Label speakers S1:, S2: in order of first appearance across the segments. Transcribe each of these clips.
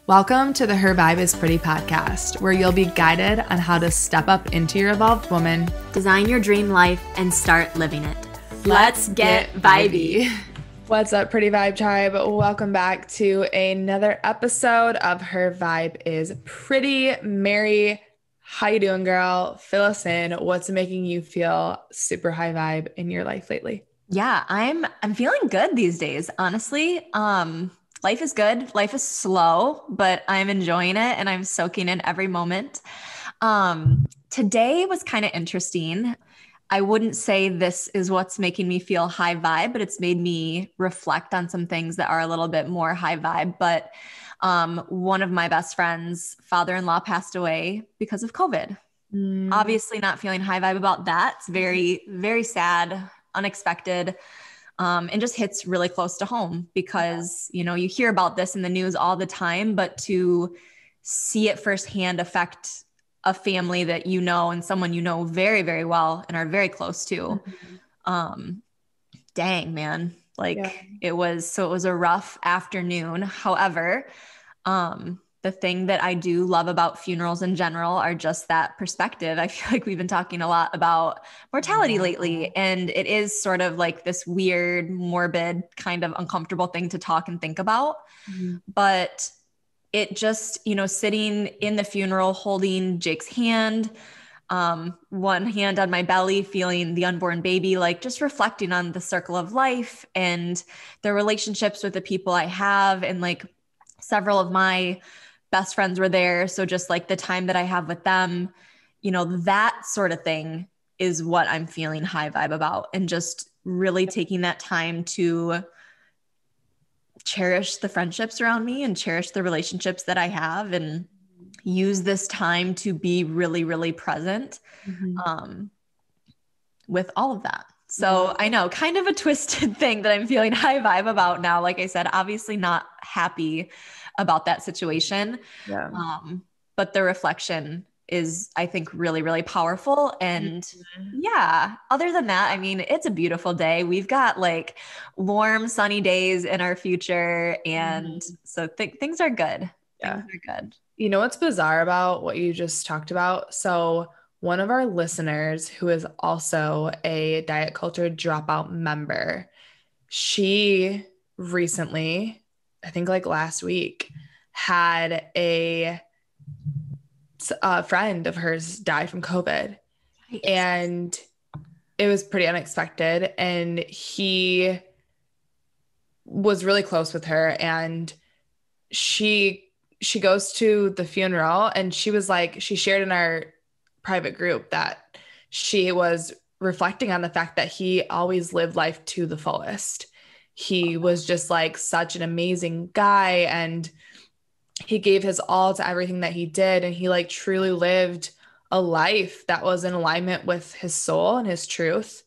S1: Welcome to the Her Vibe is Pretty podcast, where you'll be guided on how to step up into your evolved woman,
S2: design your dream life, and start living it. Let's get vibey.
S1: What's up, Pretty Vibe Tribe? Welcome back to another episode of Her Vibe is Pretty. Mary, how you doing, girl? Fill us in. What's making you feel super high vibe in your life lately?
S2: Yeah, I'm feeling good these days, honestly. Life is good. Life is slow, but I'm enjoying it and I'm soaking in every moment. Today was kind of interesting. I wouldn't say this is what's making me feel high vibe, but it's made me reflect on some things that are a little bit more high vibe. But one of my best friends' father-in-law passed away because of COVID. Obviously not feeling high vibe about that. It's very, very sad, unexpected. And just hits really close to home because, you know, you hear about this in the news all the time, but to see it firsthand affect a family that you know and someone you know very, very well and are very close to. Dang, man. It was a rough afternoon. However, the thing that I do love about funerals in general are just that perspective. I feel like we've been talking a lot about mortality lately, and it is sort of like this weird, morbid, kind of uncomfortable thing to talk and think about. But it just, you know, sitting in the funeral, holding Jake's hand, one hand on my belly, feeling the unborn baby, like just reflecting on the circle of life and the relationships with the people I have. And like several of my best friends were there. So just like the time that I have with them, you know, that sort of thing is what I'm feeling high vibe about. And just really taking that time to cherish the friendships around me and cherish the relationships that I have and use this time to be really, really present with all of that. So I know, kind of a twisted thing that I'm feeling high vibe about now. Like I said, obviously not happy about that situation. But the reflection is, I think, really, really powerful. And yeah, other than that, I mean, it's a beautiful day. We've got like warm, sunny days in our future. And so things are good. Things are good.
S1: You know what's bizarre about what you just talked about? So one of our listeners, who is also a Diet Culture Dropout member, she recently, I think like last week, had a friend of hers die from COVID. Nice. And it was pretty unexpected. And he was really close with her. And she goes to the funeral, and she was like, she shared in our private group that she was reflecting on the fact that he always lived life to the fullest. He was just like such an amazing guy, and he gave his all to everything that he did. And he like truly lived a life that was in alignment with his soul and his truth.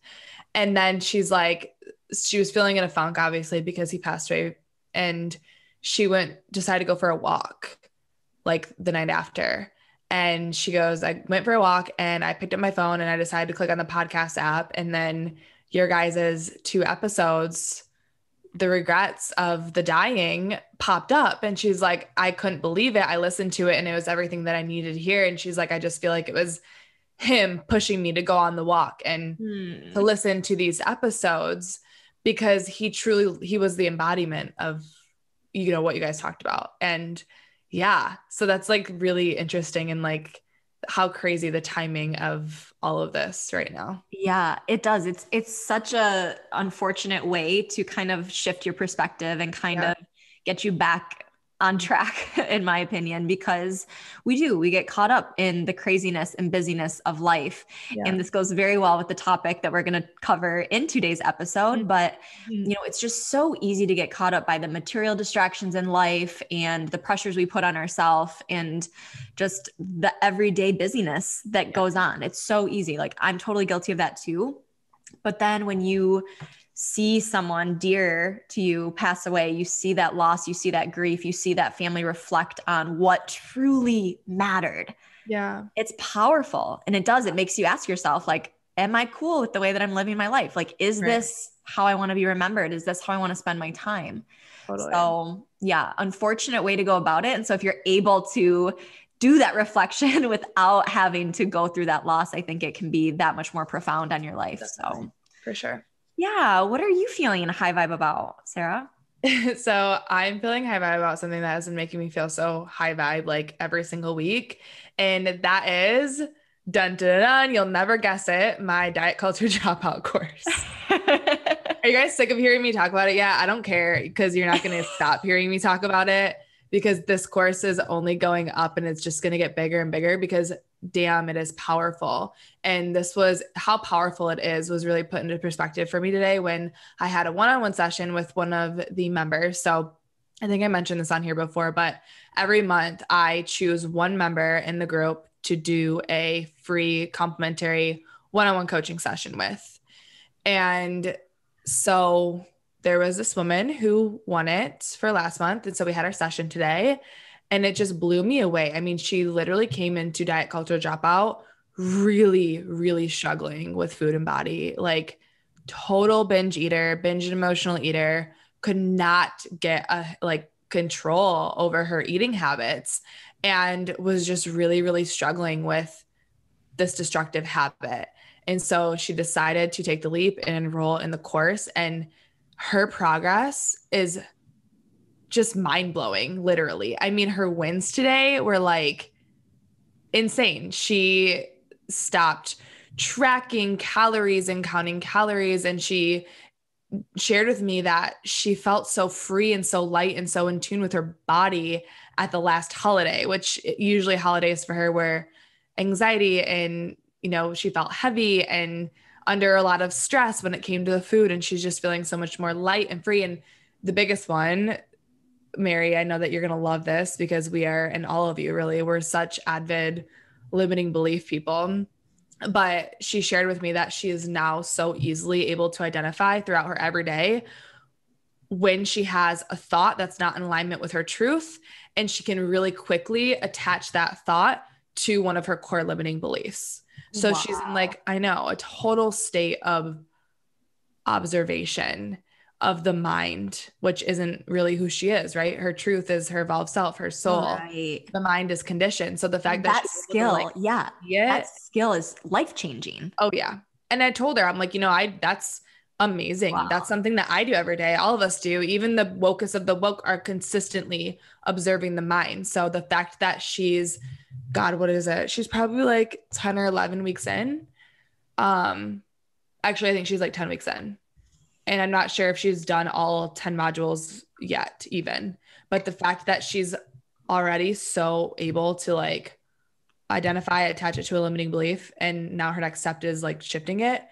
S1: And then she's like, she was feeling in a funk, obviously, because he passed away. And she decided to go for a walk like the night after. And she goes, I went for a walk and I picked up my phone and I decided to click on the podcast app. And then your guys' 2 episodes, the regrets of the dying, popped up. And she's like, I couldn't believe it. I listened to it and it was everything that I needed to hear. And she's like, I just feel like it was him pushing me to go on the walk and to listen to these episodes, because he was the embodiment of, you know, what you guys talked about. And yeah, so that's like really interesting, and like how crazy the timing of all of this right now.
S2: Yeah, it does. It's such a unfortunate way to kind of shift your perspective and kind of get you back on track, in my opinion, because we get caught up in the craziness and busyness of life. And this goes very well with the topic that we're going to cover in today's episode. But, you know, it's just so easy to get caught up by the material distractions in life and the pressures we put on ourselves and just the everyday busyness that goes on. It's so easy. Like, I'm totally guilty of that too. But then when you see someone dear to you pass away, you see that loss, you see that grief, you see that family reflect on what truly mattered.
S1: Yeah.
S2: It's powerful. And it makes you ask yourself, like, am I cool with the way that I'm living my life? Like, is this how I want to be remembered? Is this how I want to spend my time?
S1: Totally.
S2: So yeah, unfortunate way to go about it. And so if you're able to do that reflection without having to go through that loss, I think it can be that much more profound on your life.
S1: Definitely.
S2: So
S1: For sure.
S2: yeah. What are you feeling a high vibe about, Sarah?
S1: So I'm feeling high vibe about something that has been making me feel so high vibe like every single week. And that is dun dun dun, you'll never guess it, my diet culture dropout course. Are you guys sick of hearing me talk about it? Yeah, I don't care because you're not going to stop hearing me talk about it because this course is only going up and it's just going to get bigger and bigger because damn, it is powerful. And this was how powerful it is was really put into perspective for me today when I had a one-on-one session with one of the members. So I think I mentioned this on here before, but every month I choose one member in the group to do a free complimentary one-on-one coaching session with. And so there was this woman who won it for last month. And so we had our session today and it just blew me away. I mean, she literally came into diet culture dropout really, really struggling with food and body, like total binge eater, binge and emotional eater, could not get a like control over her eating habits and was just really, really struggling with this destructive habit. And so she decided to take the leap and enroll in the course. And her progress is just mind blowing, literally. I mean, her wins today were like insane. She stopped tracking calories and counting calories. And she shared with me that she felt so free and so light and so in tune with her body at the last holiday, which usually holidays for her were anxiety and, you know, she felt heavy and under a lot of stress when it came to the food. And she's just feeling so much more light and free. And the biggest one, Mary, I know that you're going to love this because we are, and all of you really, we're such avid limiting belief people. But she shared with me that she is now so easily able to identify throughout her everyday when she has a thought that's not in alignment with her truth. And she can really quickly attach that thought to one of her core limiting beliefs. So wow. She's in like, I know, a total state of observation of the mind, which isn't really who she is, right? Her truth is her evolved self, her soul. Right. The mind is conditioned. So the fact
S2: that skill, that skill is life-changing.
S1: Oh yeah. And I told her, I'm like, you know, that's amazing. Wow. That's something that I do every day. All of us do. Even the wokest of the woke are consistently observing the mind. So the fact that she's, God, what is it? She's probably like 10 or 11 weeks in. Actually, I think she's like 10 weeks in. And I'm not sure if she's done all 10 modules yet even, but the fact that she's already so able to like identify, attach it to a limiting belief, and now her next step is like shifting it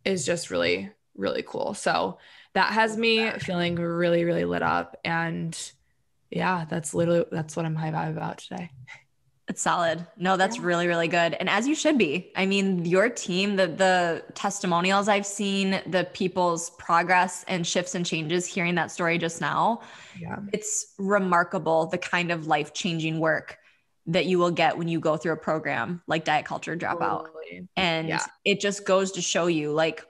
S1: is just really, really cool. So that has me feeling really, really lit up. And yeah, that's what I'm high vibe about today.
S2: It's solid. No, that's really, really good. And as you should be. I mean, your team, the testimonials I've seen, the people's progress and shifts and changes, hearing that story just now, it's remarkable the kind of life-changing work that you will get when you go through a program like Diet Culture Dropout. Totally. And it just goes to show you, like,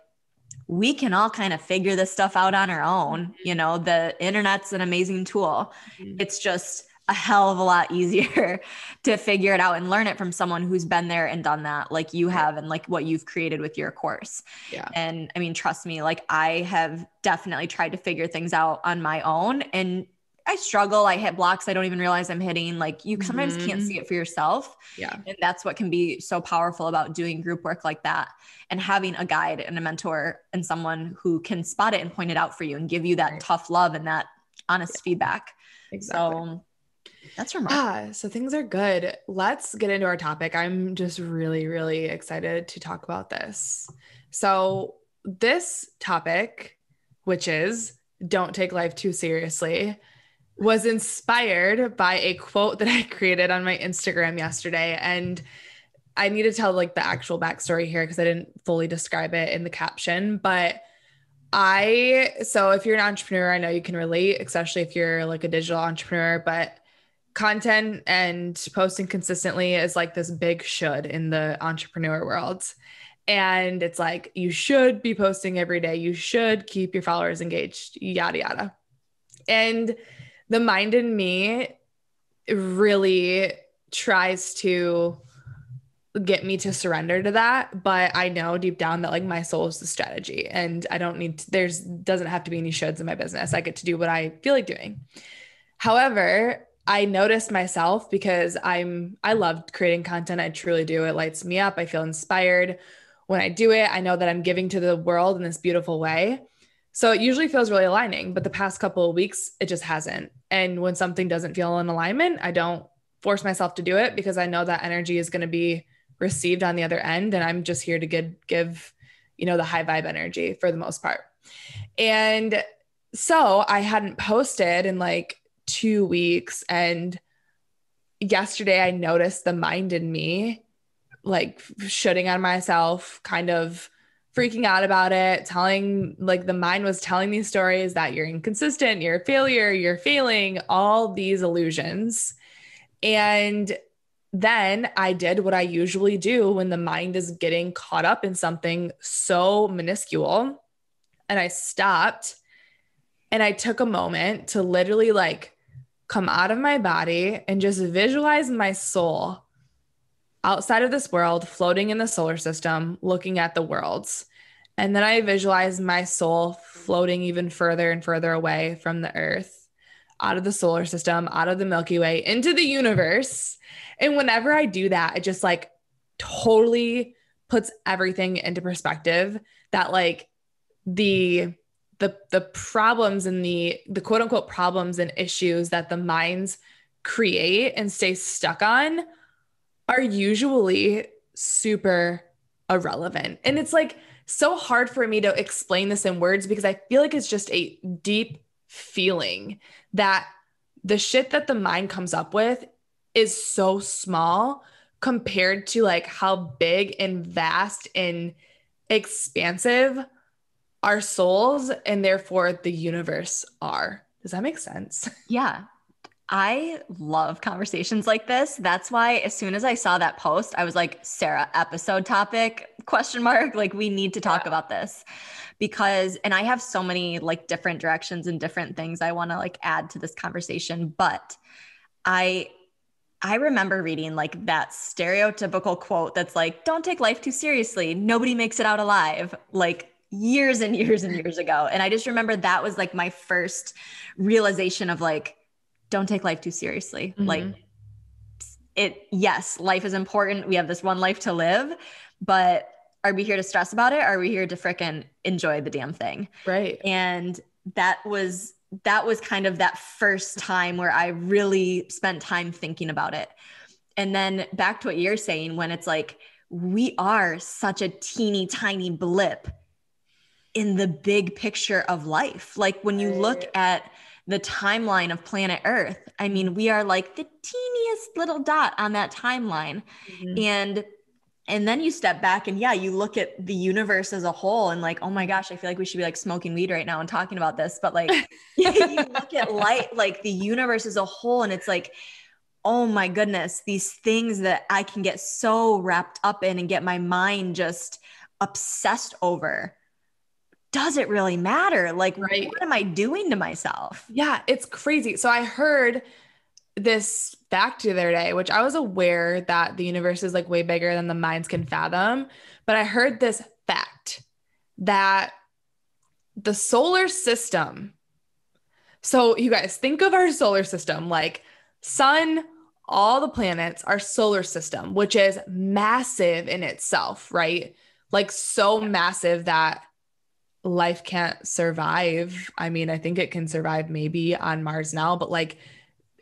S2: we can all kind of figure this stuff out on our own. Mm-hmm. You know, the internet's an amazing tool. Mm-hmm. It's just a hell of a lot easier to figure it out and learn it from someone who's been there and done that like you have and like what you've created with your course. Yeah. And I mean, trust me, like I have definitely tried to figure things out on my own and I struggle. I hit blocks I don't even realize I'm hitting. Like you sometimes can't see it for yourself. Yeah. And that's what can be so powerful about doing group work like that and having a guide and a mentor and someone who can spot it and point it out for you and give you that tough love and that honest feedback. Exactly. So that's remarkable.
S1: So things are good. Let's get into our topic. I'm just really, really excited to talk about this. So this topic, which is don't take life too seriously, was inspired by a quote that I created on my Instagram yesterday. And I need to tell like the actual backstory here because I didn't fully describe it in the caption, but so if you're an entrepreneur, I know you can relate, especially if you're like a digital entrepreneur, but content and posting consistently is like this big should in the entrepreneur world. And it's like, you should be posting every day. You should keep your followers engaged, yada, yada. And the mind in me really tries to get me to surrender to that. But I know deep down that like my soul is the strategy and I don't need to, doesn't have to be any shoulds in my business. I get to do what I feel like doing. However, I noticed myself because I love creating content. I truly do. It lights me up. I feel inspired when I do it. I know that I'm giving to the world in this beautiful way. So it usually feels really aligning, but the past couple of weeks, it just hasn't. And when something doesn't feel in alignment, I don't force myself to do it because I know that energy is going to be received on the other end. And I'm just here to give, the high vibe energy for the most part. And so I hadn't posted in like 2 weeks. And yesterday I noticed the mind in me like shitting on myself, kind of freaking out about it, the mind was telling these stories that you're inconsistent, you're a failure, you're failing, all these illusions. And then I did what I usually do when the mind is getting caught up in something so minuscule. And I stopped and I took a moment to literally like come out of my body and just visualize my soul outside of this world, floating in the solar system, looking at the worlds. And then I visualized my soul floating even further and further away from the earth, out of the solar system, out of the Milky Way, into the universe. And whenever I do that, it just like totally puts everything into perspective that like the problems and the quote unquote problems and issues that the minds create and stay stuck on are usually super irrelevant. And it's like so hard for me to explain this in words because I feel like it's just a deep feeling that the shit that the mind comes up with is so small compared to like how big and vast and expansive our souls and therefore the universe are. Does that make sense?
S2: Yeah. I love conversations like this. That's why as soon as I saw that post, I was like, Sarah, episode topic, ? Like we need to talk about this because, and I have so many like different directions and different things I want to like add to this conversation, but I remember reading like that stereotypical quote that's like, don't take life too seriously. Nobody makes it out alive. Like years and years and years ago. And I just remember that was like my first realization of like, don't take life too seriously. Mm-hmm. Like yes, life is important. We have this one life to live, but are we here to stress about it? Or are we here to frickin' enjoy the damn thing?
S1: Right.
S2: And that was kind of that first time where I really spent time thinking about it. And then back to what you're saying, when it's like, we are such a teeny tiny blip in the big picture of life. Like when you look at the timeline of planet Earth, I mean, we are like the teeniest little dot on that timeline. Mm-hmm. And then you step back and yeah, you look at the universe as a whole and like, oh my gosh, I feel like we should be like smoking weed right now and talking about this. But like, you look at light, like the universe as a whole, and it's like, oh my goodness, these things that I can get so wrapped up in and get my mind just obsessed over. Does it really matter? Like, right. What am I doing to myself?
S1: Yeah, it's crazy. So I heard this fact the other day, which I was aware that the universe is like way bigger than the minds can fathom. But I heard this fact that the solar system. So you guys think of our solar system, like sun, all the planets, our solar system, which is massive in itself, right? Like so massive that life can't survive. I mean, I think it can survive maybe on Mars now, but like,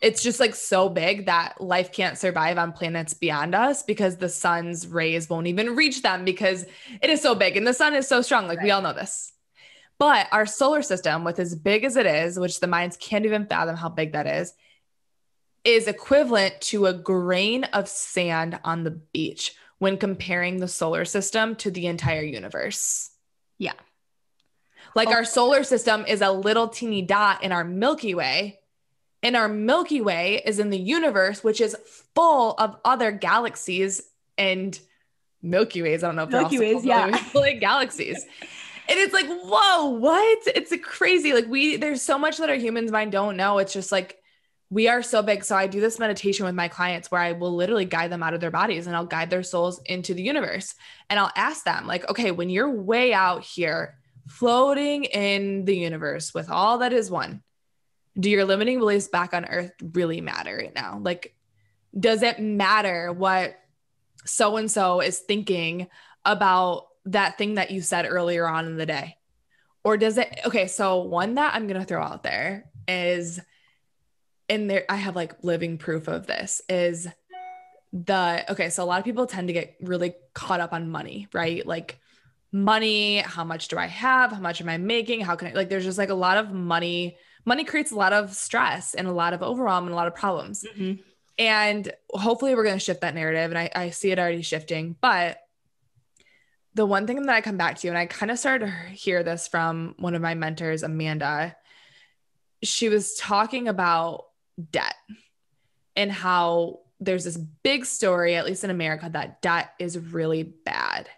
S1: it's just like so big that life can't survive on planets beyond us because the sun's rays won't even reach them because it is so big and the sun is so strong. Like right. We all know this, but our solar system, with as big as it is, which the minds can't even fathom how big that is equivalent to a grain of sand on the beach when comparing the solar system to the entire universe.
S2: Yeah.
S1: Like our solar system is a little teeny dot in our Milky Way, and our Milky Way is in the universe, which is full of other galaxies and Milky Ways. I don't know if
S2: Milky Ways, yeah,
S1: like galaxies. And it's like, whoa, what? It's a crazy, like there's so much that our humans mind don't know. It's just like, we are so big. So I do this meditation with my clients where I will literally guide them out of their bodies and I'll guide their souls into the universe. And I'll ask them like, okay, when you're way out here floating in the universe with all that is one, do your limiting beliefs back on earth really matter right now? Like, does it matter what so-and-so is thinking about that thing that you said earlier on in the day? Or does it? Okay, so one that I'm going to throw out there is, and there, I have like living proof of this, is so a lot of people tend to get really caught up on money, right? Like money, how much do I have? How much am I making? How can I, like, there's just like a lot of money. Money creates a lot of stress and a lot of overwhelm and a lot of problems. Mm-hmm. And hopefully we're going to shift that narrative. And I see it already shifting. But the one thing that I come back to, and I kind of started to hear this from one of my mentors, Amanda, she was talking about debt and how there's this big story, at least in America, that debt is really bad.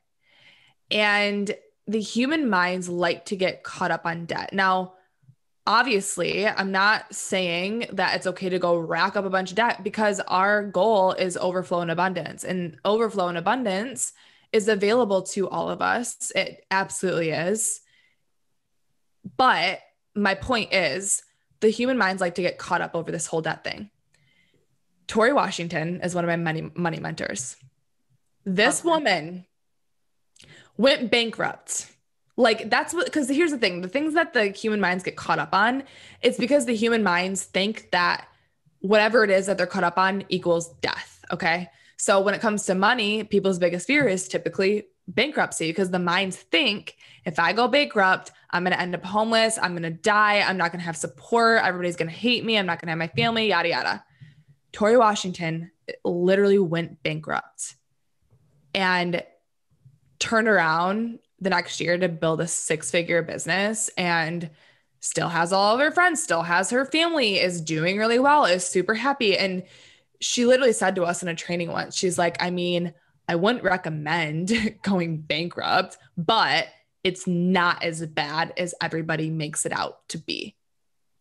S1: And the human minds like to get caught up on debt. Now, obviously, I'm not saying that it's okay to go rack up a bunch of debt, because our goal is overflow and abundance, and overflow and abundance is available to all of us. It absolutely is. But my point is, the human minds like to get caught up over this whole debt thing. Tori Washington is one of my money mentors. This woman went bankrupt. Like, that's what, because here's the thing, the things that the human minds get caught up on, it's because the human minds think that whatever it is that they're caught up on equals death. Okay. So when it comes to money, people's biggest fear is typically bankruptcy, because the minds think, if I go bankrupt, I'm going to end up homeless. I'm going to die. I'm not going to have support. Everybody's going to hate me. I'm not going to have my family, yada, yada. Tori Washington literally went bankrupt and turned around the next year to build a 6-figure business, and still has all of her friends, still has her family, is doing really well, is super happy. And she literally said to us in a training once, she's like, I mean, I wouldn't recommend going bankrupt, but it's not as bad as everybody makes it out to be.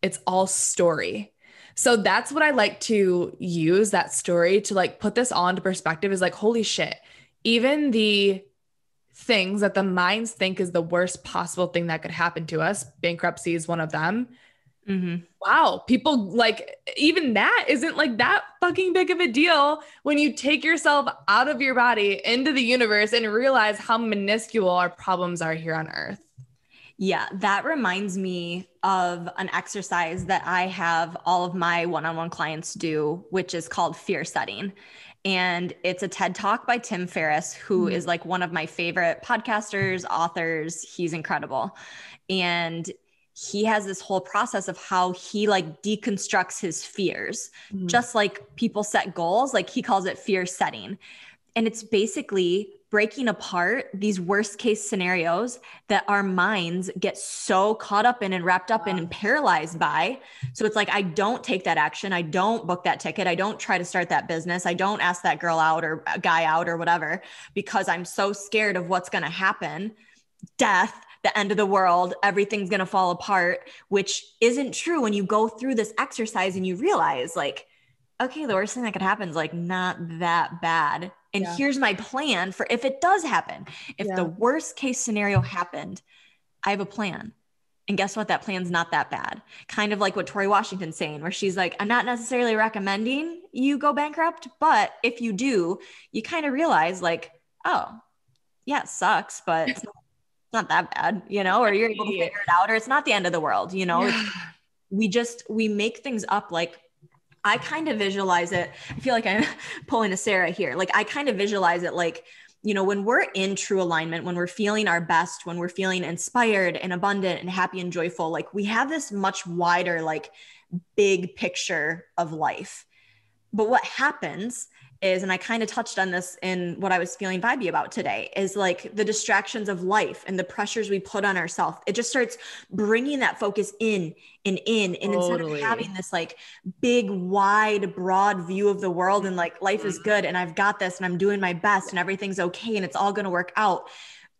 S1: It's all story. So that's what I like to use, that story, to like put this all into perspective, is like, holy shit, even the things that the minds think is the worst possible thing that could happen to us, bankruptcy is one of them. Mm-hmm. Wow. People, like, even that isn't like that fucking big of a deal when you take yourself out of your body into the universe and realize how minuscule our problems are here on earth.
S2: Yeah, that reminds me of an exercise that I have all of my one-on-one clients do, which is called fear setting. And it's a TED Talk by Tim Ferriss, who is like one of my favorite podcasters, authors. He's incredible. And he has this whole process of how he like deconstructs his fears, just like people set goals, like he calls it fear setting. And it's basically breaking apart these worst case scenarios that our minds get so caught up in and wrapped up in and paralyzed by. So it's like, I don't take that action. I don't book that ticket. I don't try to start that business. I don't ask that girl out or guy out or whatever, because I'm so scared of what's going to happen. Death, the end of the world, everything's going to fall apart, which isn't true when you go through this exercise and you realize like, okay, the worst thing that could happen is like not that bad. And here's my plan for if it does happen. If the worst case scenario happened, I have a plan. And guess what? That plan's not that bad. Kind of like what Tori Washington's saying, where she's like, I'm not necessarily recommending you go bankrupt, but if you do, you kind of realize like, oh, yeah, it sucks, but it's not that bad, you know, or you're able to figure it out, or it's not the end of the world, you know. We make things up. Like, I kind of visualize it. I feel like I'm pulling a Sarah here. Like, I kind of visualize it like, you know, when we're in true alignment, when we're feeling our best, when we're feeling inspired and abundant and happy and joyful, like we have this much wider, like big picture of life. But what happens is, and I kind of touched on this in what I was feeling vibey about today, is like the distractions of life and the pressures we put on ourselves. It just starts bringing that focus in and in. And instead of having this like big, wide, broad view of the world and like life is good and I've got this and I'm doing my best and everything's okay and it's all going to work out,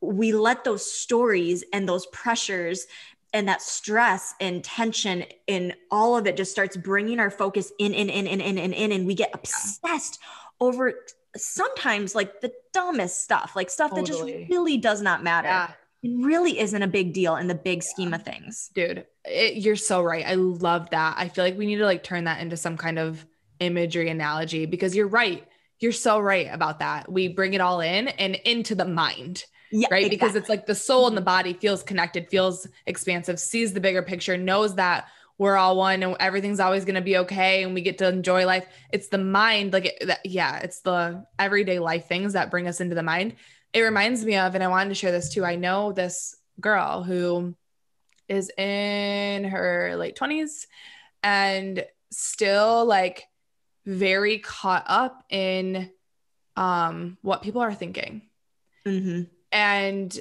S2: we let those stories and those pressures and that stress and tension and all of it just starts bringing our focus in, and we get obsessed over sometimes like the dumbest stuff, like stuff that just really does not matter.
S1: Yeah.
S2: It really isn't a big deal in the big scheme of things.
S1: Dude, you're so right. I love that. I feel like we need to like turn that into some kind of imagery analogy, because you're right. You're so right about that. We bring it all in and into the mind.
S2: Yeah,
S1: right.
S2: Exactly.
S1: Because it's like the soul and the body feels connected, feels expansive, sees the bigger picture, knows that we're all one and everything's always going to be okay and we get to enjoy life. It's the mind, like, it's the everyday life things that bring us into the mind. It reminds me of, and I wanted to share this too. I know this girl who is in her late 20s and still like very caught up in what people are thinking.
S2: Mm-hmm.
S1: And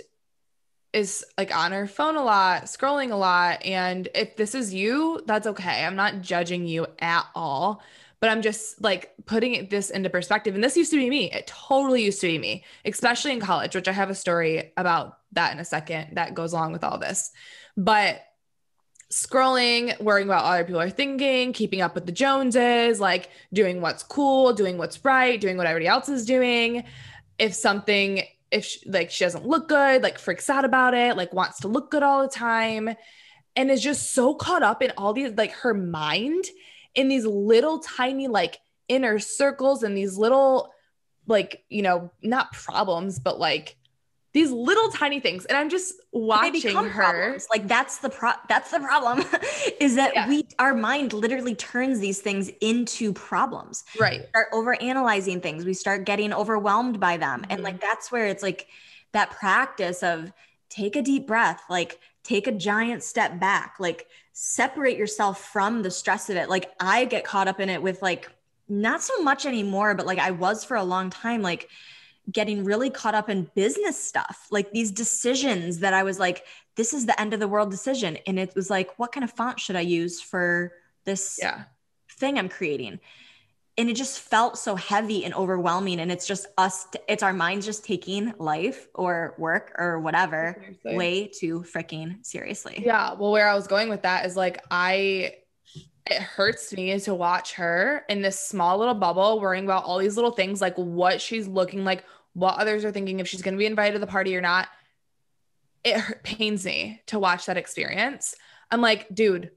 S1: is like on her phone a lot, scrolling a lot. And if this is you, that's okay. I'm not judging you at all, but I'm just like putting this into perspective. And this used to be me. It totally used to be me, especially in college, which I have a story about that in a second that goes along with all this. But scrolling, worrying about what other people are thinking, keeping up with the Joneses, like doing what's cool, doing what's right, doing what everybody else is doing. If she doesn't look good, like freaks out about it, like wants to look good all the time, and is just so caught up in all these, like her mind in these little tiny like inner circles and these little like, not problems, but like these little tiny things. And I'm just watching her.
S2: Problems. Like that's the problem is that our mind literally turns these things into problems.
S1: Right.
S2: We start over analyzing things. We start getting overwhelmed by them. Mm-hmm. And like, that's where it's like that practice of take a deep breath, like take a giant step back, like separate yourself from the stress of it. Like I get caught up in it with like, not so much anymore, but like I was for a long time, like getting really caught up in business stuff, like these decisions that I was like, this is the end of the world decision. And it was like, what kind of font should I use for this thing I'm creating? And it just felt so heavy and overwhelming. And it's just it's our minds just taking life or work or whatever way too freaking seriously.
S1: Yeah. Well, where I was going with that is like, it hurts me to watch her in this small little bubble worrying about all these little things, like what she's looking like, what others are thinking, if she's going to be invited to the party or not. It pains me to watch that experience. I'm like, dude,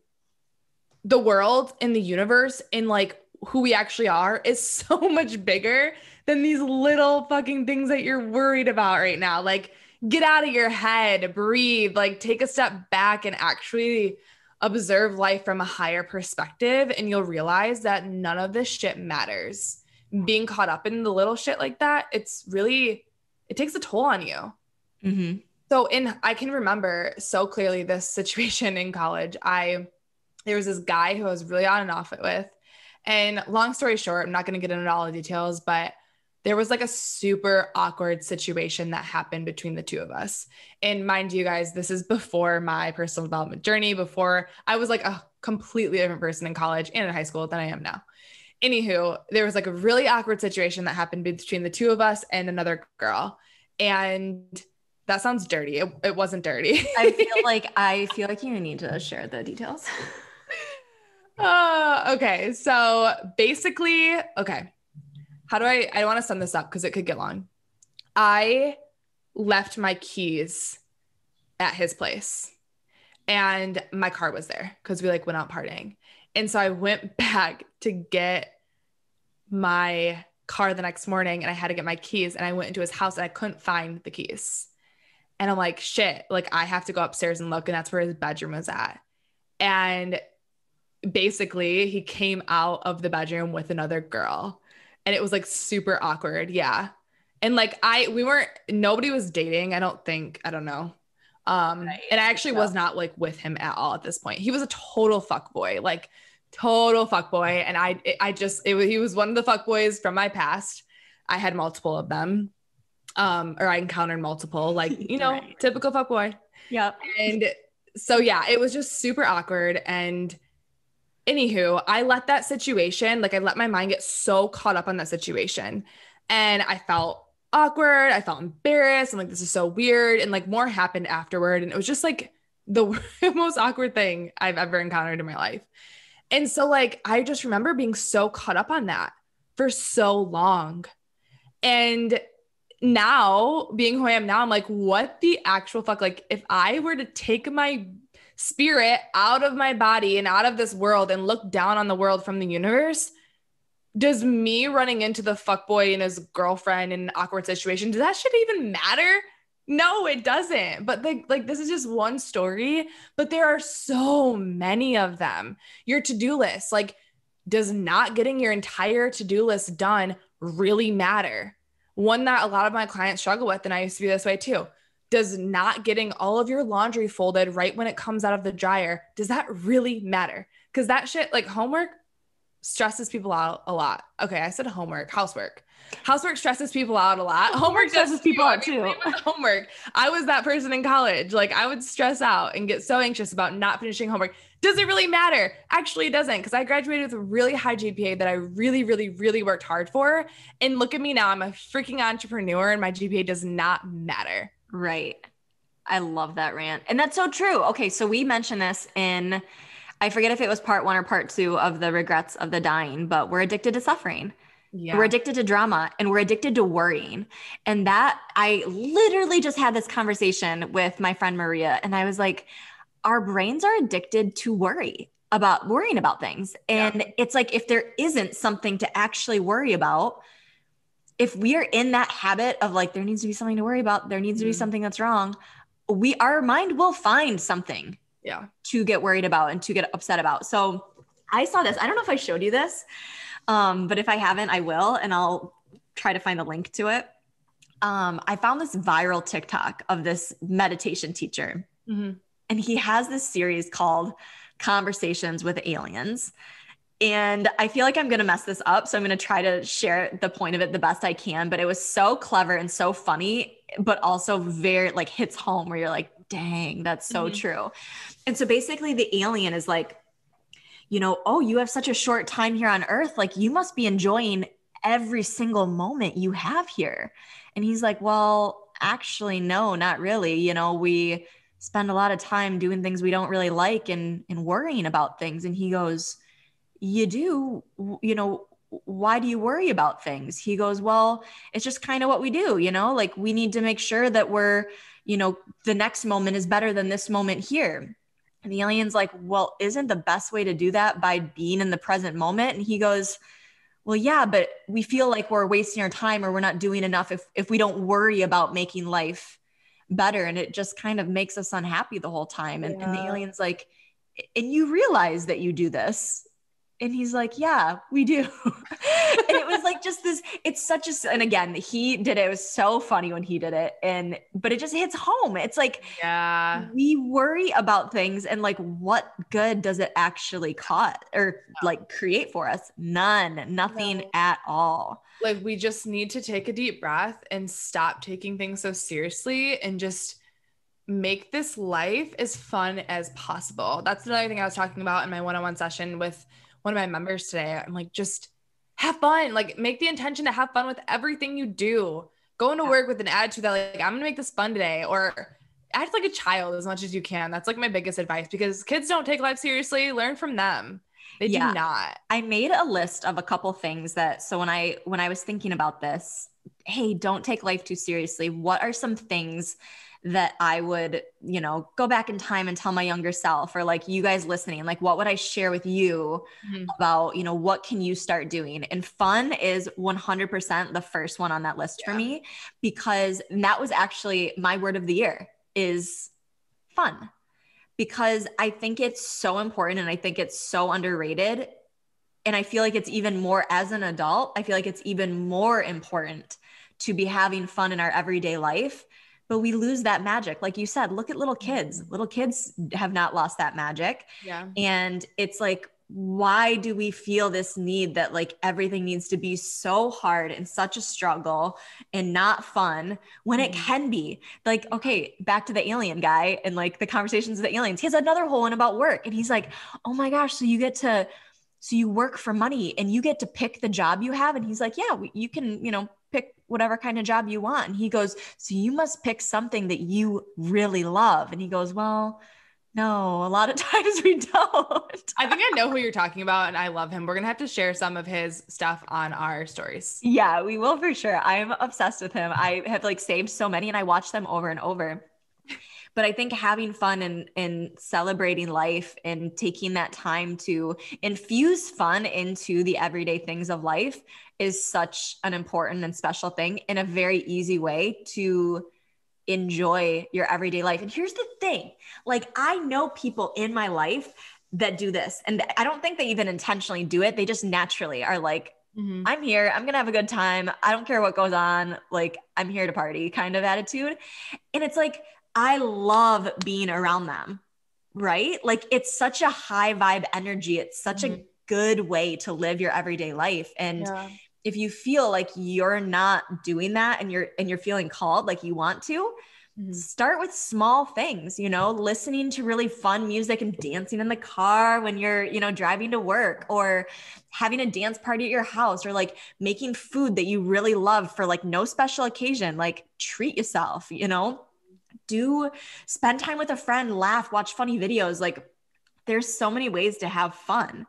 S1: the world and the universe and like who we actually are is so much bigger than these little fucking things that you're worried about right now. Like, get out of your head, breathe, like take a step back and actually observe life from a higher perspective, and you'll realize that none of this shit matters. Being caught up in the little shit like that, it takes a toll on you.
S2: Mm-hmm.
S1: So I can remember so clearly this situation in college. There was this guy who I was really on and off it with. And long story short, I'm not going to get into all the details, but there was like a super awkward situation that happened between the two of us. And mind you guys, this is before my personal development journey, before I was like a completely different person in college and in high school than I am now. Anywho, there was like a really awkward situation that happened between the two of us and another girl. And that sounds dirty. It wasn't dirty.
S2: I feel like you need to share the details.
S1: Okay. So basically, okay. I don't want to sum this up because it could get long. I left my keys at his place and my car was there because we like went out partying. And so I went back to get my car the next morning and I had to get my keys, and I went into his house and I couldn't find the keys. And I'm like, shit, like I have to go upstairs and look. And that's where his bedroom was at. And basically he came out of the bedroom with another girl. And it was like super awkward. Yeah. And like nobody was dating. I don't know. Right. And I actually was not like with him at all at this point. He was a total fuckboy, like total fuckboy. And he was one of the fuckboys from my past. I had multiple of them. Or I encountered multiple, like, right. Typical fuckboy.
S2: Yep.
S1: And so, yeah, it was just super awkward. And anywho, I let that situation, like I let my mind get so caught up on that situation, and I felt awkward. I felt embarrassed. I'm like, this is so weird. And like more happened afterward. And it was just like the most awkward thing I've ever encountered in my life. And so like I just remember being so caught up on that for so long. And now being who I am now, I'm like, what the actual fuck? Like if I were to take my spirit out of my body and out of this world and look down on the world from the universe, does me running into the fuckboy and his girlfriend in an awkward situation, does that shit even matter? No, it doesn't. But like this is just one story, but there are so many of them. Your to-do list, like, does not getting your entire to-do list done really matter? One that a lot of my clients struggle with, and I used to be this way too. Does not getting all of your laundry folded right when it comes out of the dryer, does that really matter? Because that shit, like homework, stresses people out a lot. Okay, I said homework, housework. Housework stresses people out a lot. Homework
S2: stresses people out too.
S1: Homework. I was that person in college. Like I would stress out and get so anxious about not finishing homework. Does it really matter? Actually, it doesn't, because I graduated with a really high GPA that I really, really, really worked hard for. And look at me now. I'm a freaking entrepreneur and my GPA does not matter.
S2: Right. I love that rant. And that's so true. Okay, so we mentioned this in, I forget if it was part 1 or part 2 of the regrets of the dying, but we're addicted to suffering. Yeah. We're addicted to drama and we're addicted to worrying. And that I literally just had this conversation with my friend Maria. And I was like, our brains are addicted to worrying about things. And it's like, if there isn't something to actually worry about, if we are in that habit of like, there needs to be something to worry about, there needs to be something that's wrong, our mind will find something to get worried about and to get upset about. So I saw this. I don't know if I showed you this, but if I haven't, I will, and I'll try to find the link to it. I found this viral TikTok of this meditation teacher, and he has this series called Conversations with Aliens. And I feel like I'm going to mess this up, so I'm going to try to share the point of it the best I can, but it was so clever and so funny, but also very like hits home where you're like, dang, that's so true. And so basically the alien is like, you know, oh, you have such a short time here on Earth. Like you must be enjoying every single moment you have here. And he's like, well, actually, no, not really. You know, we spend a lot of time doing things we don't really like and worrying about things. And he goes, you do, you know, why do you worry about things? He goes, well, it's just kind of what we do, you know, like we need to make sure that we're, you know, the next moment is better than this moment here. And the alien's like, well, isn't the best way to do that by being in the present moment? And he goes, well, yeah, but we feel like we're wasting our time or we're not doing enough if we don't worry about making life better. And it just kind of makes us unhappy the whole time. And the alien's like, and you realize that you do this? And he's like, yeah, we do. And it was like, just this, it's such a, and again, he did it. It was so funny when he did it. But it just hits home. It's like, we worry about things and like, what good does it actually cause or like create for us? Nothing at all.
S1: Like we just need to take a deep breath and stop taking things so seriously and just make this life as fun as possible. That's another thing I was talking about in my one-on-one session with one of my members today. I'm like, just have fun. Like make the intention to have fun with everything you do. Go into work with an attitude that like, I'm going to make this fun today, or act like a child as much as you can. That's like my biggest advice, because kids don't take life seriously. Learn from them. They do not.
S2: I made a list of a couple things that, so when I was thinking about this, hey, don't take life too seriously. What are some things that I would, you know, go back in time and tell my younger self, or like you guys listening, like what would I share with you about, you know, what can you start doing? And fun is 100% the first one on that list for me, because that was actually my word of the year is fun, because I think it's so important and I think it's so underrated. And I feel like it's even more as an adult, I feel like it's even more important to be having fun in our everyday life. But we lose that magic. Like you said, look at little kids. Little kids have not lost that magic. Yeah. And it's like, why do we feel this need that like everything needs to be so hard and such a struggle and not fun when it can be? Like, okay, back to the alien guy and like the conversations with the aliens. He has another whole one about work. And he's like, oh my gosh, so you work for money and you get to pick the job you have. And he's like, yeah, you can, you know, pick whatever kind of job you want. And he goes, so you must pick something that you really love. And he goes, well, no, a lot of times we don't.
S1: I think I know who you're talking about, and I love him. We're going to have to share some of his stuff on our stories.
S2: Yeah, we will for sure. I'm obsessed with him. I have like saved so many and I watch them over and over. But I think having fun and celebrating life and taking that time to infuse fun into the everyday things of life is such an important and special thing, in a very easy way to enjoy your everyday life. And here's the thing, like, I know people in my life that do this, and I don't think they even intentionally do it. They just naturally are like, I'm here, I'm going to have a good time. I don't care what goes on. Like, I'm here to party kind of attitude. And it's like, I love being around them, right? Like, it's such a high vibe energy. It's such a good way to live your everyday life. And if you feel like you're not doing that and you're feeling called, like you want to, start with small things, you know, listening to really fun music and dancing in the car when you're, you know, driving to work, or having a dance party at your house, or like making food that you really love for like no special occasion. Like, treat yourself, you know, spend time with a friend, laugh, watch funny videos. Like, there's so many ways to have fun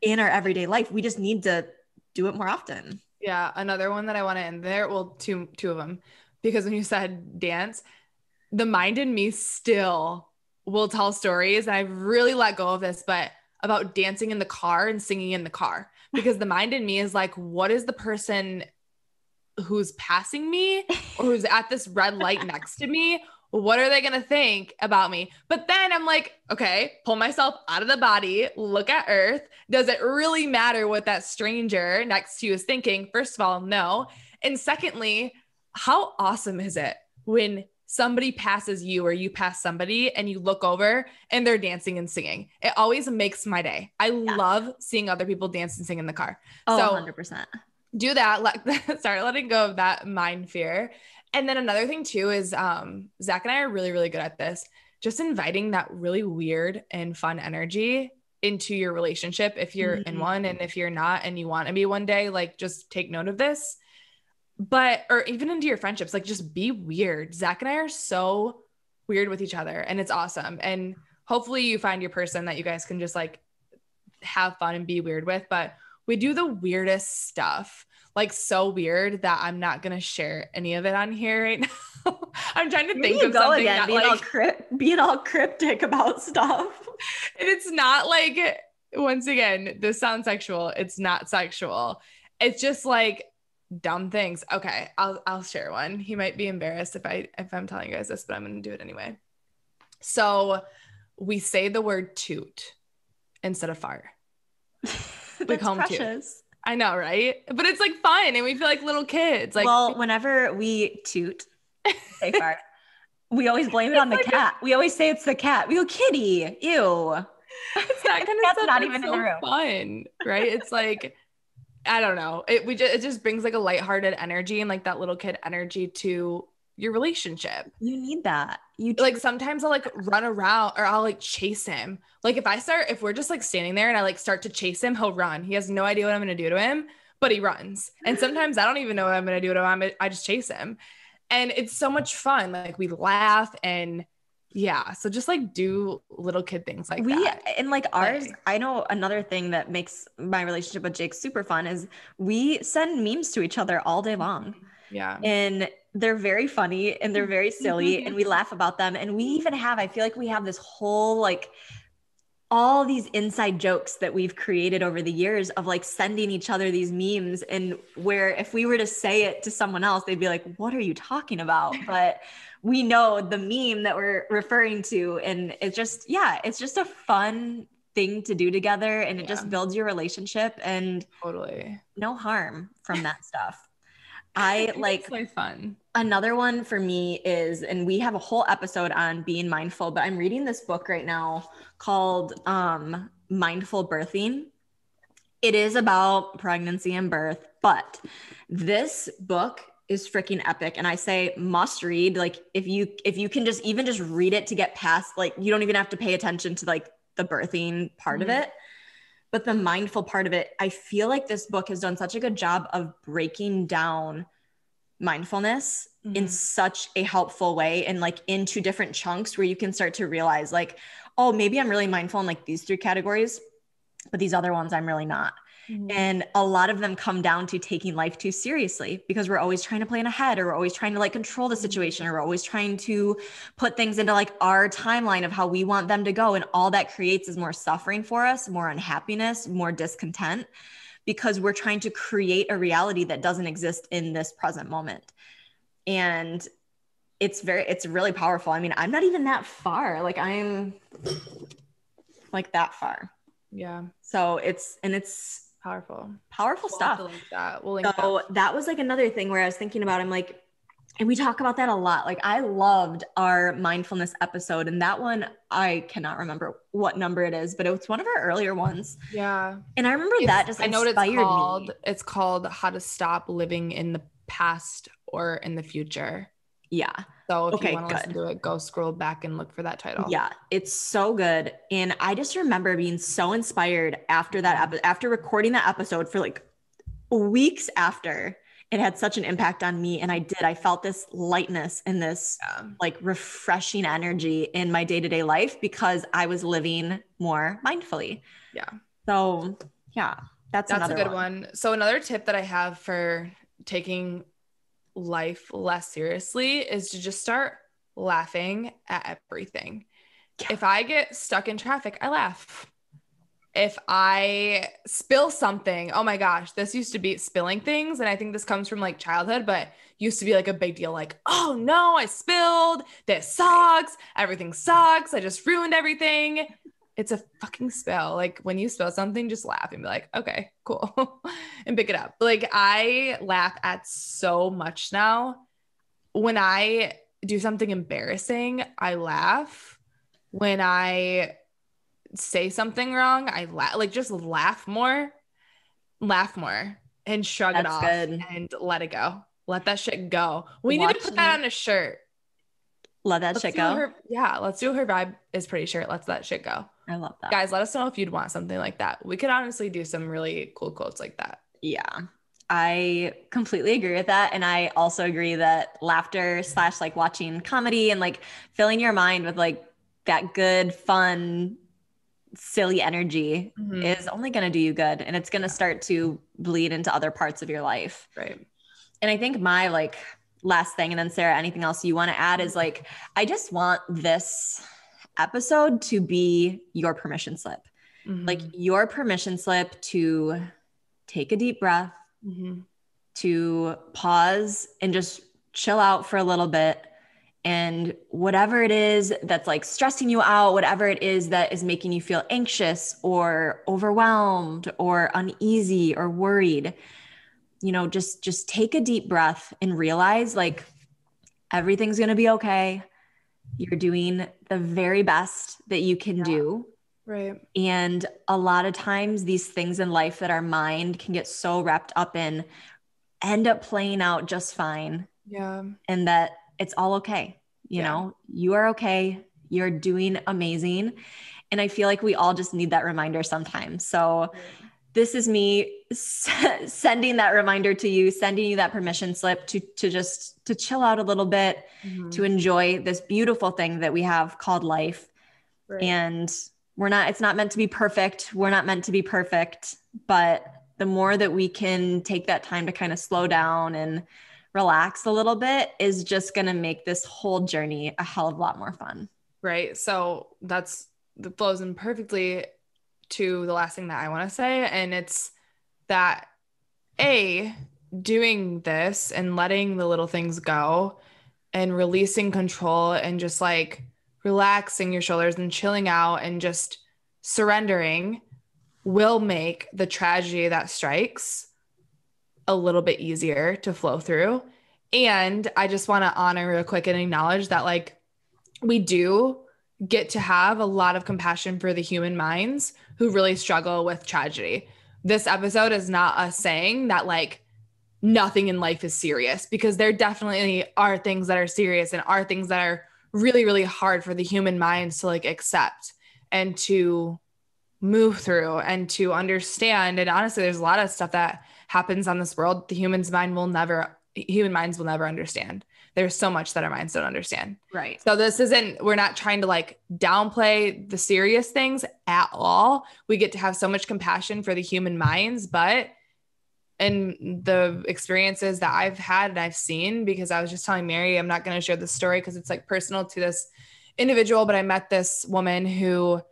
S2: in our everyday life. We just need to do it more often.
S1: Yeah. Another one that I want to end there. Well, two of them, because when you said dance, the mind in me still will tell stories. And I've really let go of this, but about dancing in the car and singing in the car, because the mind in me is like, what is the person who's passing me or who's at this red light next to me? What are they going to think about me? But then I'm like, okay, pull myself out of the body, look at Earth. Does it really matter what that stranger next to you is thinking? First of all, no. And secondly, how awesome is it when somebody passes you or you pass somebody and you look over and they're dancing and singing? It always makes my day. I love seeing other people dance and sing in the car.
S2: Oh,
S1: so
S2: 100%.
S1: Do that. Start letting go of that mind fear. And then another thing too is Zach and I are really, really good at this. Just inviting that really weird and fun energy into your relationship. If you're in one, and if you're not, and you want to be one day, like, just take note of this. But, or even into your friendships, like, just be weird. Zach and I are so weird with each other, and it's awesome. And hopefully you find your person that you guys can just like have fun and be weird with. But we do the weirdest stuff, like so weird that I'm not going to share any of it on here right now. I'm trying to think of something
S2: again,
S1: that
S2: being all cryptic about stuff.
S1: And it's not like, once again, this sounds sexual. It's not sexual. It's just like dumb things. Okay, I'll share one. He might be embarrassed if I'm telling you guys this, but I'm going to do it anyway. So we say the word toot instead of fart. We call them toot. I know, right? But it's like fun, and we feel like little kids. Like,
S2: well, whenever we toot, say fart, we always blame it on the cat. We always say it's the cat. We go, kitty, ew.
S1: It's that kind of
S2: That's
S1: stuff.
S2: not even in the room.
S1: Fun, right? It's like, I don't know. It just brings like a lighthearted energy and like that little kid energy to your relationship.
S2: You need that.
S1: Like, sometimes I'll like run around, or I'll like chase him. Like, if we're just like standing there and I like start to chase him, he'll run. He has no idea what I'm going to do to him, but he runs. And sometimes I don't even know what I'm going to do to him. I just chase him. And it's so much fun. Like, we laugh, and so just like do little kid things like that.
S2: And like ours, I know another thing that makes my relationship with Jake super fun is we send memes to each other all day long.
S1: Yeah.
S2: And they're very funny and they're very silly and we laugh about them. And we even I feel like we have this whole, like, all these inside jokes that we've created over the years of like sending each other these memes, and where if we were to say it to someone else, they'd be like, what are you talking about? But we know the meme that we're referring to. And it's just a fun thing to do together. And it just builds your relationship, and
S1: totally
S2: no harm from that stuff. I like
S1: it's like fun.
S2: Another one for me is, and we have a whole episode on being mindful, but I'm reading this book right now called Mindful Birthing. It is about pregnancy and birth, but this book is freaking epic. And I say must read. Like, if you can just read it to get past, like, you don't even have to pay attention to like the birthing part of it. But the mindful part of it, I feel like this book has done such a good job of breaking down mindfulness in such a helpful way, and like into different chunks where you can start to realize like, oh, maybe I'm really mindful in like these 3 categories, but these other ones I'm really not. And a lot of them come down to taking life too seriously, because we're always trying to plan ahead, or we're always trying to like control the situation, or we're always trying to put things into like our timeline of how we want them to go. And all that creates is more suffering for us, more unhappiness, more discontent, because we're trying to create a reality that doesn't exist in this present moment. And it's really powerful. I mean, I'm not even that far. Like I'm like that far.
S1: Yeah.
S2: So it's
S1: powerful
S2: stuff.
S1: We'll link that.
S2: So that was like another thing where I was thinking about, I'm like, and we talk about that a lot. Like I loved our mindfulness episode, and that one, I cannot remember what number it is, but it was one of our earlier ones.
S1: Yeah.
S2: And I remember that just inspired me.
S1: It's called How to Stop Living in the Past or in the Future.
S2: Yeah.
S1: So if you want to listen to it, go scroll back and look for that title.
S2: Yeah, it's so good. And I just remember being so inspired after that, after recording that episode for like weeks after. It had such an impact on me. And I felt this lightness and this like refreshing energy in my day-to-day life, because I was living more mindfully.
S1: Yeah.
S2: So yeah, that's
S1: a good one. So another tip that I have for taking life less seriously is to just start laughing at everything. Yeah. If I get stuck in traffic, I laugh. If I spill something, oh my gosh, this used to be spilling things. And I think this comes from like childhood, but used to be like a big deal. Like, oh no, I spilled. This sucks. Everything sucks. I just ruined everything. It's a fucking spill. Like when you spill something, just laugh and be like, okay, cool. And pick it up. Like I laugh at so much now. When I do something embarrassing, I laugh. When I say something wrong, I laugh. Like just laugh more and shrug it off and let it go. Let that shit go. We need to put that on a shirt.
S2: Let that shit go.
S1: Let's do her vibe is pretty shirt. Let's let shit go.
S2: I love that.
S1: Guys, let us know if you'd want something like that. We could honestly do some really cool quotes like that.
S2: Yeah, I completely agree with that. And I also agree that laughter / like watching comedy and like filling your mind with like that good, fun, silly energy is only going to do you good. And it's going to start to bleed into other parts of your life.
S1: Right.
S2: And I think my like last thing, and then Sarah, anything else you want to add, is like, I just want this episode to be your permission slip, like your permission slip to take a deep breath, to pause and just chill out for a little bit. And whatever it is that's like stressing you out, whatever it is that is making you feel anxious or overwhelmed or uneasy or worried, you know, just take a deep breath and realize like everything's going to be okay. You're doing the very best that you can do.
S1: Right.
S2: And a lot of times these things in life that our mind can get so wrapped up in end up playing out just fine.
S1: Yeah.
S2: And that it's all okay. You know, you are okay. You're doing amazing. And I feel like we all just need that reminder sometimes. So this is me sending that reminder to you, sending you that permission slip to chill out a little bit, to enjoy this beautiful thing that we have called life. Right. And it's not meant to be perfect. We're not meant to be perfect, but the more that we can take that time to kind of slow down and relax a little bit is just going to make this whole journey a hell of a lot more fun.
S1: Right. So that flows in perfectly to the last thing that I want to say. And it's that doing this and letting the little things go and releasing control and just like relaxing your shoulders and chilling out and just surrendering will make the tragedy that strikes a little bit easier to flow through. And I just want to honor real quick and acknowledge that like we do get to have a lot of compassion for the human minds who really struggle with tragedy. This episode is not us saying that like nothing in life is serious, because there definitely are things that are serious and are things that are really, really hard for the human minds to like accept and to move through and to understand. And honestly, there's a lot of stuff that happens on this world the human's mind will never human minds will never understand. There's so much that our minds don't understand.
S2: Right.
S1: So we're not trying to like downplay the serious things at all. We get to have so much compassion for the human minds, but and the experiences that I've had and I've seen, because I was just telling Mary, I'm not going to share the story because it's like personal to this individual, but I met this woman who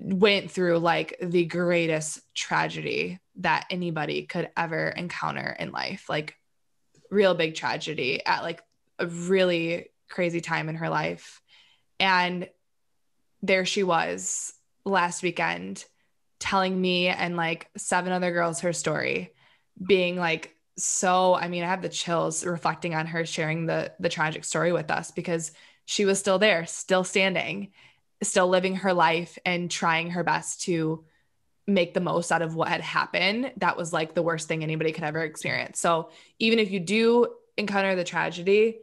S1: went through like the greatest tragedy that anybody could ever encounter in life, like real big tragedy at like a really crazy time in her life. And there she was last weekend telling me and like 7 other girls her story, being like, so, I mean, I have the chills reflecting on her sharing the tragic story with us, because she was still there, still standing, still living her life and trying her best to make the most out of what had happened. That was like the worst thing anybody could ever experience. So even if you do encounter the tragedy,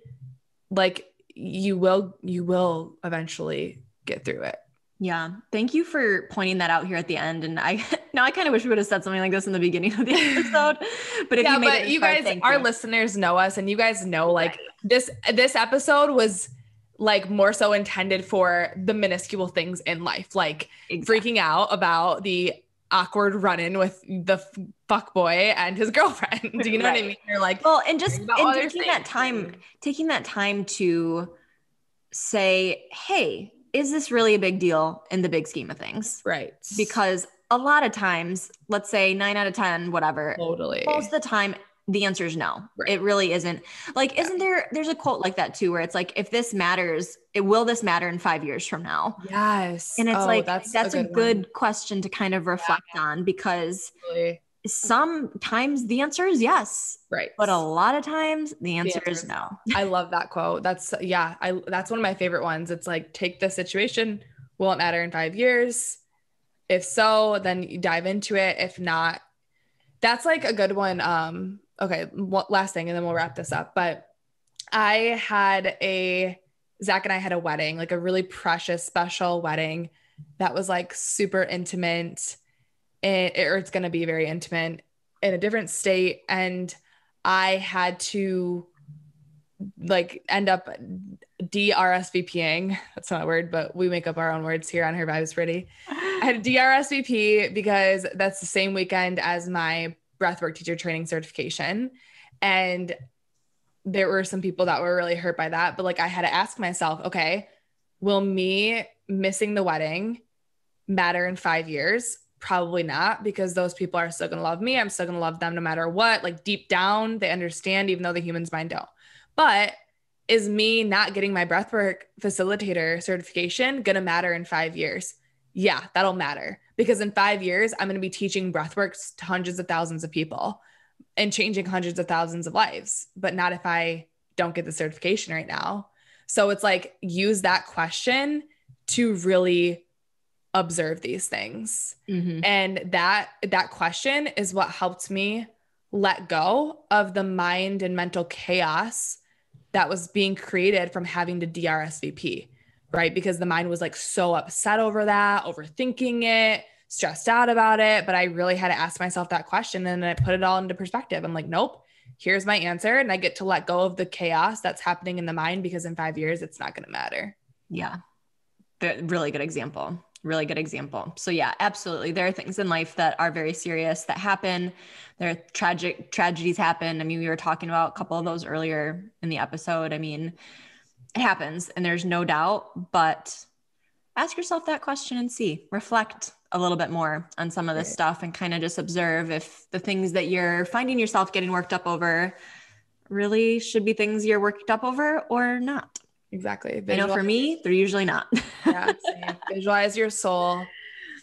S1: like you will eventually get through it.
S2: Yeah. Thank you for pointing that out here at the end. And I kind of wish we would have said something like this in the beginning of the episode, but if you made it,
S1: you guys, our listeners know us, and you guys know, like this episode was like more so intended for the minuscule things in life, like freaking out about the awkward run-in with the fuck boy and his girlfriend. Do you know what I mean? You're like,
S2: well, and just taking that time to say, hey, is this really a big deal in the big scheme of things?
S1: Right.
S2: Because a lot of times, let's say 9 out of 10, whatever,
S1: totally,
S2: most of the time, the answer is no. Right. It really isn't. Like, isn't there's a quote like that too, where it's like, if this matters, will this matter in 5 years from now?
S1: Yes.
S2: And it's that's a good question to kind of reflect on, because sometimes the answer is yes.
S1: Right.
S2: But a lot of times the answer is no.
S1: I love that quote. That's one of my favorite ones. It's like, take the situation. Will it matter in 5 years? If so, then you dive into it. If not, that's like a good one. Okay. Last thing, and then we'll wrap this up. But Zach and I had a wedding, like a really precious, special wedding that was like super intimate, or it's going to be very intimate in a different state. And I had to like end up DRSVPing. That's not a word, but we make up our own words here on Her Vibes Pretty. I had a DRSVP because that's the same weekend as my breathwork teacher training certification. And there were some people that were really hurt by that. But like, I had to ask myself, okay, will me missing the wedding matter in 5 years? Probably not, because those people are still going to love me. I'm still going to love them no matter what. Like deep down, they understand, even though the human's mind don't. But is me not getting my breathwork facilitator certification going to matter in 5 years? Yeah, that'll matter, because in 5 years, I'm going to be teaching breathwork to hundreds of thousands of people and changing hundreds of thousands of lives, but not if I don't get the certification right now. So it's like, use that question to really observe these things. Mm-hmm. And that question is what helped me let go of the mind and mental chaos that was being created from having to DRSVP, right? Because the mind was like so upset over that, overthinking it, stressed out about it. But I really had to ask myself that question, and I put it all into perspective. I'm like, nope, here's my answer. And I get to let go of the chaos that's happening in the mind, because in 5 years, it's not going to matter.
S2: Yeah. Really good example. Really good example. So yeah, absolutely. There are things in life that are very serious that happen. There are tragedies happen. I mean, we were talking about a couple of those earlier in the episode. I mean, it happens, and there's no doubt, but ask yourself that question and reflect a little bit more on some of this stuff, and kind of just observe if the things that you're finding yourself getting worked up over really should be things you're worked up over or not.
S1: Exactly.
S2: I know for me, they're usually not.
S1: Yeah, same. Visualize your soul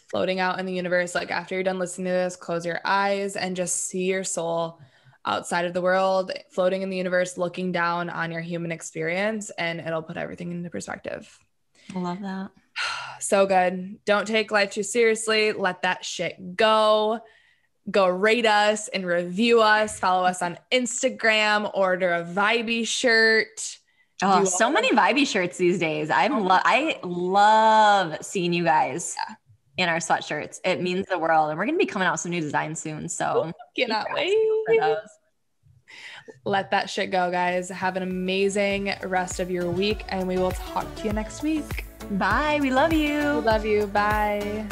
S1: floating out in the universe. Like after you're done listening to this, close your eyes and just see your soul outside of the world, floating in the universe, looking down on your human experience, and it'll put everything into perspective.
S2: I love that.
S1: So good. Don't take life too seriously. Let that shit go. Go rate us and review us. Follow us on Instagram. Order a Vibey shirt.
S2: Oh, so many Vibey shirts these days. I love seeing you guys in our sweatshirts. It means the world. And we're going to be coming out with some new designs soon. So
S1: cannot wait
S2: for those.
S1: let that shit go, guys. Have an amazing rest of your week, and we will talk to you next week.
S2: Bye. We love you.
S1: We love you. Bye.